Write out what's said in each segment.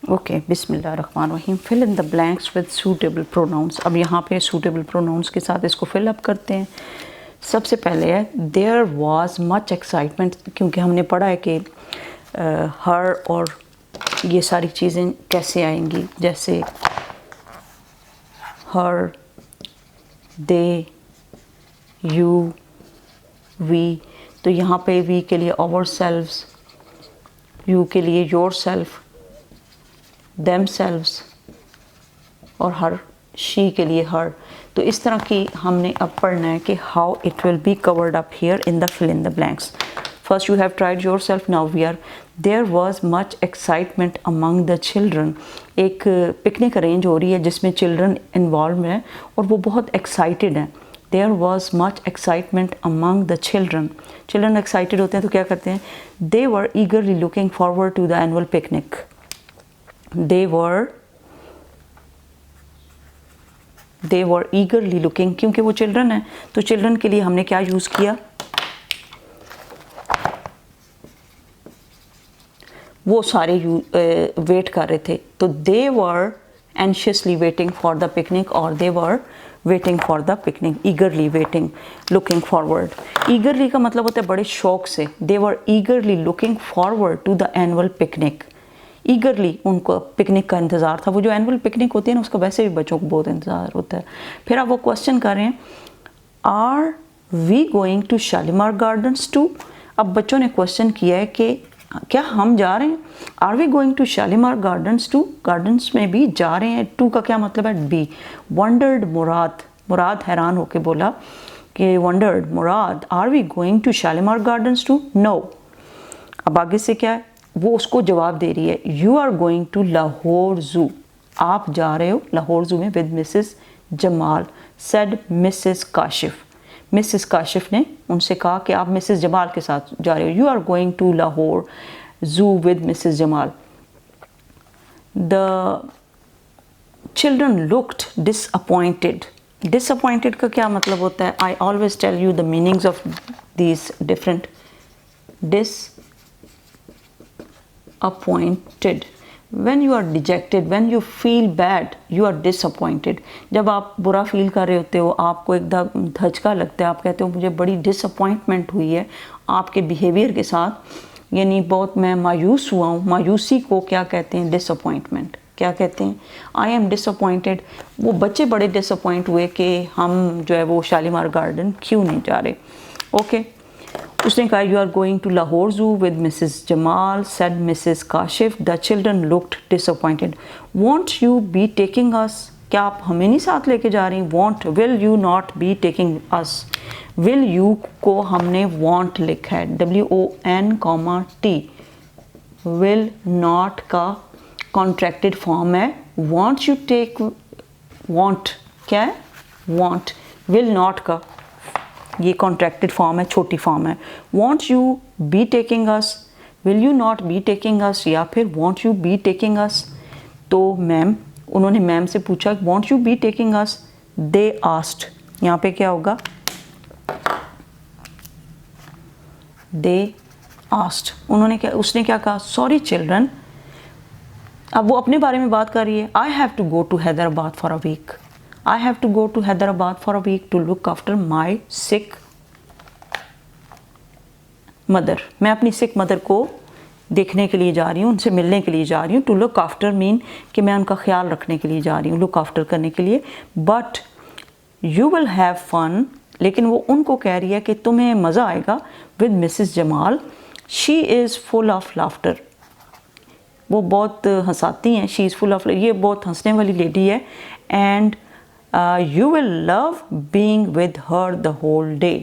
Okay, बिस्मिल्लाहिर्रहमानिर्रहीम। Fill in the blanks with suitable pronouns. अब यहाँ पे सूटेबल प्रोनाउंस के साथ इसको फिल अप करते हैं। सबसे पहले है देयर वाज मच एक्साइटमेंट, क्योंकि हमने पढ़ा है कि हर और ये सारी चीज़ें कैसे आएंगी, जैसे हर, दे, यू, वी। तो यहाँ पे वी के लिए आवर सेल्व्स, यू के लिए योर सेल्फ, themselves, और हर, शी के लिए हर। तो इस तरह की हमने अब पढ़ना है कि how it will be covered up here in the fill in the blanks. First you have tried yourself, now we are. There was much excitement among the children. एक पिकनिक अरेंज हो रही है जिसमें children involve हैं और वो बहुत excited हैं। There was much excitement among the children. Children excited होते हैं तो क्या करते हैं? They were eagerly looking forward to the annual picnic. They were eagerly looking, क्योंकि वो चिल्ड्रन है तो चिल्ड्रन के लिए हमने क्या यूज़ किया? वो सारे वेट कर रहे थे, तो they were anxiously waiting for the picnic, और they were waiting for the picnic, eagerly waiting, looking forward। eagerly का मतलब होता है बड़े शौक से। they were eagerly looking forward to the annual picnic। ईगरली उनको पिकनिक का इंतज़ार था। वो जो एनुअल पिकनिक होती है ना, उसका वैसे भी बच्चों को बहुत इंतज़ार होता है। फिर आप वो क्वेश्चन कर रहे हैं, are we going to Shalimar Gardens too. अब बच्चों ने क्वेश्चन किया है कि क्या हम जा रहे हैं? Are we going to Shalimar Gardens too, gardens में भी जा रहे हैं। टू का क्या मतलब है? बी। वंडर्ड मुराद, मुराद हैरान होके बोला कि wondered Murad, are we going to Shalimar Gardens too? No. अब आगे से क्या है? वो उसको जवाब दे रही है, you are going to Lahore zoo. आप जा रहे हो लाहौर जू में with Mrs Jamal, said Mrs Kashif. Mrs Kashif ने उनसे कहा कि आप मिसेस जमाल के साथ जा रहे हो। You are going to Lahore zoo with Mrs Jamal. The children looked disappointed. Disappointed का क्या मतलब होता है? I always tell you the meanings of these different. Disappointed, when you are dejected, when you feel bad, you are disappointed। जब आप बुरा feel कर रहे होते हो, आपको एकदम धचका लगता है, आप कहते हो मुझे बड़ी डिसअपॉइंटमेंट हुई है आपके बिहेवियर के साथ, यानी बहुत मैं मायूस हुआ हूँ। मायूसी को क्या कहते हैं? डिसअपॉइंटमेंट। क्या कहते हैं? I am disappointed. वो बच्चे बड़े डिसअपॉइंट हुए कि हम जो है वो शालीमार गार्डन क्यों नहीं जा रहे। ओके, उसने कहा you are going to Lahore zoo with Mrs Jamal, said Mrs Kashif. The children looked disappointed. Won't you be taking us, क्या आप हमें नहीं साथ लेके जा रही? Won't, will you not be taking us. Will you को हमने वॉन्ट लिखा है, WON, विल नॉट का कॉन्ट्रैक्टेड फॉर्म है। वॉन्ट यू टेक, वॉन्ट क्या है? वॉन्ट। विल नॉट का ये कॉन्ट्रैक्टेड फॉर्म है, छोटी फॉर्म है। Won't you be taking us, will you not be taking us, या फिर won't you be taking us. तो मैम, उन्होंने मैम से पूछा won't you be taking us. They asked, यहाँ पे क्या होगा? They asked. उन्होंने क्या, उसने क्या कहा? Sorry children. अब वो अपने बारे में बात कर रही है। I have to go to Hyderabad for a week. I have to go to Hyderabad for a week to look after my sick mother। मैं अपनी sick mother को देखने के लिए जा रही हूँ, उनसे मिलने के लिए जा रही हूँ। To look after mean कि मैं उनका ख्याल रखने के लिए जा रही हूँ, look after करने के लिए। But you will have fun, लेकिन वो उनको कह रही है कि तुम्हें मज़ा आएगा with Mrs. Jamal. She is full of laughter। वो बहुत हंसाती हैं। She is full of, ये बहुत हंसने वाली लेडी है। And you will love being with her the whole day।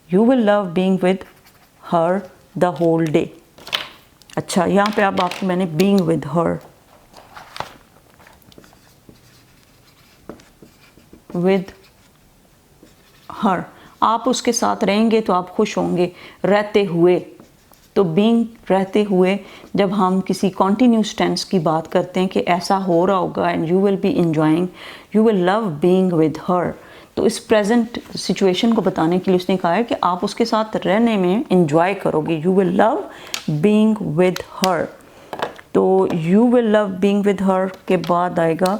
You will love being with her the whole day। अच्छा, यहाँ पे अब आपको मैंने being with her, with her, आप उसके साथ रहेंगे तो आप खुश होंगे। रहते हुए, तो बीइंग रहते हुए, जब हम किसी कॉन्टीन्यूस टेंस की बात करते हैं कि ऐसा हो रहा होगा, and you will be enjoying, you will love being with her. तो इस प्रेजेंट सिचुएशन को बताने के लिए उसने कहा है कि आप उसके साथ रहने में इंजॉय करोगे। You will love being with her. तो you will love being with her के बाद आएगा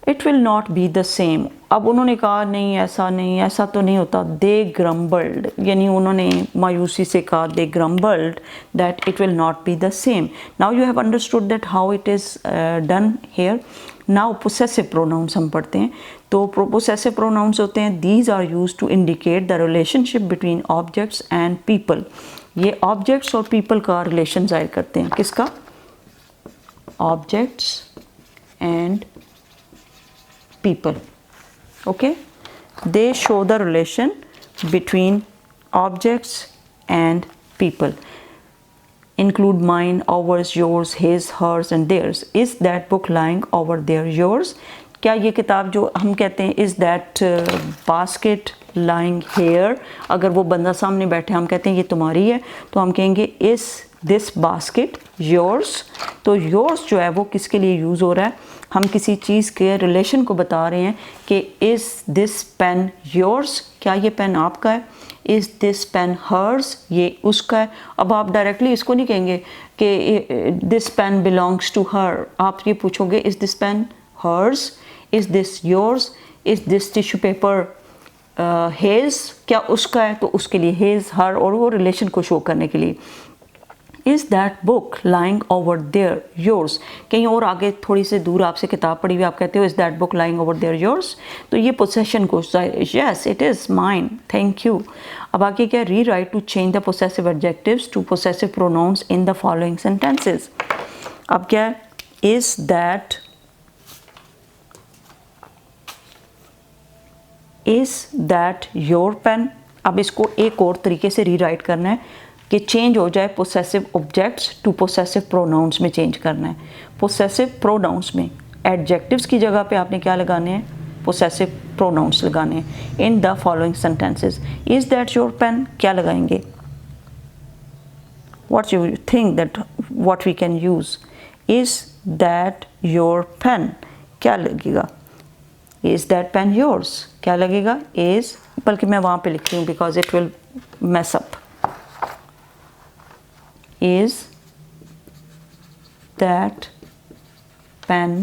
It will not be the same. अब उन्होंने कहा नहीं, ऐसा तो नहीं होता. They grumbled, यानी उन्होंने मायूसी से कहा, they grumbled that it will not be the same. Now you have understood that how it is done here. Now possessive pronouns हम पढ़ते हैं. तो possessive pronouns होते हैं, these are used to indicate the relationship between objects and people. ये objects और people का relation जाहिर करते हैं. किसका? Objects and people. Okay, they show the relation between objects and people. Include mine, ours, yours, his, hers and theirs. Is that book lying over there yours? क्या ये किताब जो हम कहते हैं is that basket lying here, अगर वो बंदा सामने बैठे हम कहते हैं ये तुम्हारी है, तो हम कहेंगे is this basket yours. तो yours जो है वो किसके लिए यूज़ हो रहा है? हम किसी चीज़ के रिलेशन को बता रहे हैं कि is this pen yours, क्या ये पेन आपका है? is this pen hers, ये उसका है. अब आप डायरेक्टली इसको नहीं कहेंगे कि this pen belongs to her. आप ये पूछोगे is this pen hers, is this yours, is this tissue paper his, क्या उसका है? तो उसके लिए his, her और वो रिलेशन को शो करने के लिए. Is that book lying over there yours? कहीं और आगे थोड़ी सी दूर आपसे किताब पढ़ी हुई, आप कहते हो is that book lying over there yours? तो ये possession को yes it is mine, thank you. अब आगे क्या? Rewrite to change the possessive adjectives to possessive pronouns in the following sentences. अब क्या? Is that your pen? अब इसको एक और तरीके से रीराइट करना है कि चेंज हो जाए possessive objects to possessive pronouns में चेंज करना है. पोसेसिव प्रोनाउंस में एडजेक्टिव्स की जगह पे आपने क्या लगाने हैं? पोसेसिव प्रोनाउंस लगाने हैं. In the following sentences is that your pen, क्या लगाएंगे? What you think that what we can use? Is that your pen, क्या लगेगा? इज दैट पेन योर्स, क्या लगेगा? इज, बल्कि मैं वहाँ पे लिखती हूँ because it will mess up. Is that pen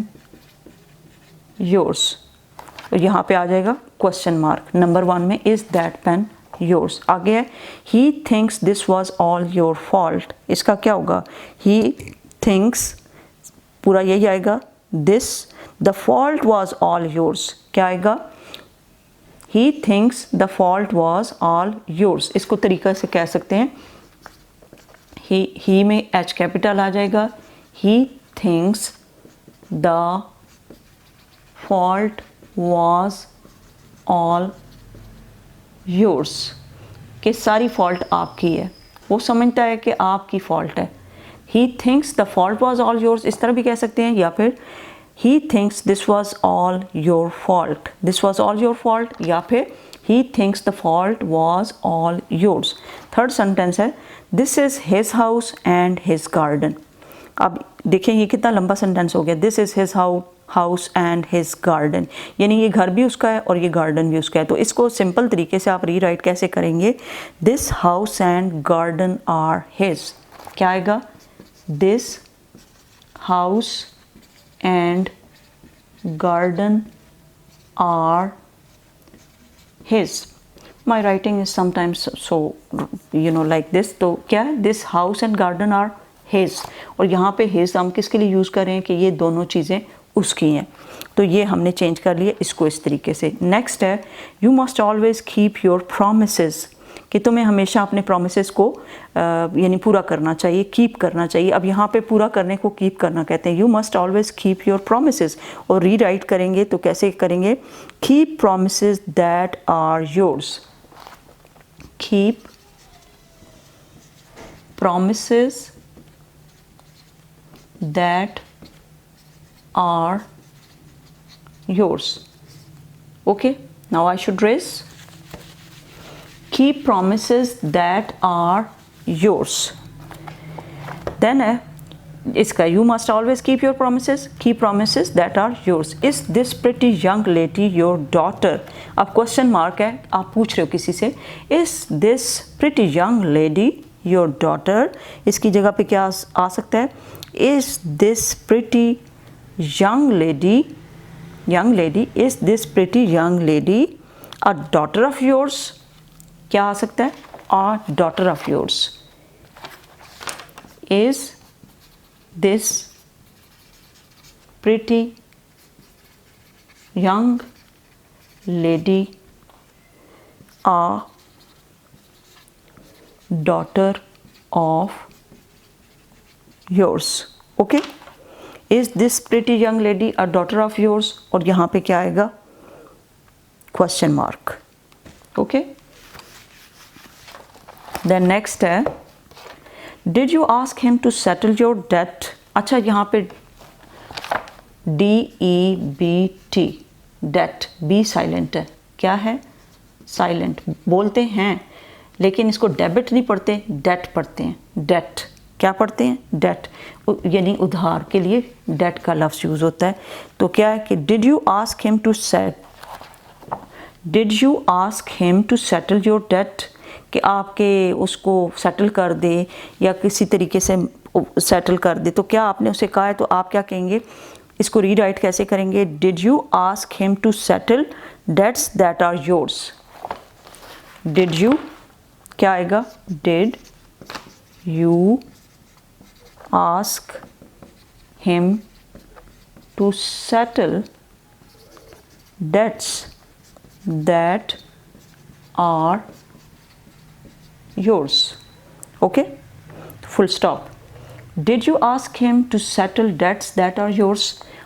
yours? तो यहाँ पे आ जाएगा क्वेश्चन मार्क. नंबर 1 में is that pen yours. आगे है he thinks this was all your fault. इसका क्या होगा? he thinks, पूरा यही आएगा. this, the fault was all yours, क्या आएगा? he thinks the fault was all yours. इसको तरीका से कह सकते हैं, ही में एच कैपिटल आ जाएगा. He thinks the fault was all yours, कि सारी फॉल्ट आपकी है. वो समझता है कि आपकी फॉल्ट है. He thinks the fault was all yours, इस तरह भी कह सकते हैं. या फिर he thinks this was all your fault, this was all your fault. या फिर he thinks the fault was all yours. Third sentence है this is his house and his garden. अब देखें ये कितना लंबा सेंटेंस हो गया. this is his house and his garden, यानी ये घर भी उसका है और ये गार्डन भी उसका है. तो इसको सिंपल तरीके से आप रीराइट कैसे करेंगे? this house and garden are his, क्या आएगा? this house and garden are his. My writing is sometimes so like this. तो क्या है? this house and garden are his. और यहाँ पे his हम किसके लिए यूज़ कर रहे हैं कि ये दोनों चीज़ें उसकी हैं. तो ये हमने चेंज कर लिया इसको इस तरीके से. नेक्स्ट है you must always keep your promises, कि तुम्हें हमेशा अपने प्रोमिसेस को यानी पूरा करना चाहिए, कीप करना चाहिए. अब यहाँ पे पूरा करने को कीप करना कहते हैं. You must always keep your promises. और रीराइट करेंगे तो कैसे करेंगे? Keep promises that are yours. Keep promises that are yours. Okay, now I should race. Keep promises that are yours. Then इसका you must always keep your promises. Keep promises that are yours. Is this pretty young lady your daughter? अब question mark है, आप पूछ रहे हो किसी से. Is this pretty young lady your daughter, इसकी जगह पे क्या आ सकता है, is this pretty young lady, is this pretty young lady a daughter of yours, क्या आ सकता है, a daughter of yours, is this pretty young lady a daughter of yours. Okay, is this pretty young lady a daughter of yours, और यहाँ पे क्या आएगा, question mark. Okay, then next है, did you ask him to settle your debt. अच्छा, यहाँ पे DEBT, date, B silent है, क्या है, साइलेंट, बोलते हैं लेकिन इसको डेबिट नहीं पढ़ते, डेट पढ़ते हैं, डेट, क्या पढ़ते हैं, डेट, यानी उधार के लिए डेट का लफ्ज़ यूज़ होता है। तो क्या है कि did you ask him to settle your debt, कि आपके उसको सेटल कर दे या किसी तरीके से सेटल कर दे, तो क्या आपने उसे कहा है, तो आप क्या कहेंगे, इसको रीराइट कैसे करेंगे, did you ask him to settle debts that are yours, did you, क्या आएगा, did you ask him to settle debts that are yours, okay, full stop. Did you ask him to settle debts that are yours?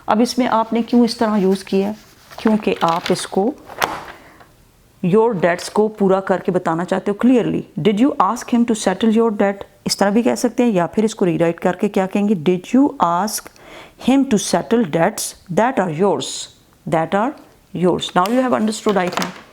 अब इसमें आपने क्यों इस तरह use किया, क्योंकि आप इसको your debts को पूरा करके बताना चाहते हो clearly. Did you ask him to settle your debt, इस तरह भी कह सकते हैं, या फिर इसको रीराइट करके क्या कहेंगे, Did you ask him to settle debts that are yours, that are yours. Now you have understood, I think.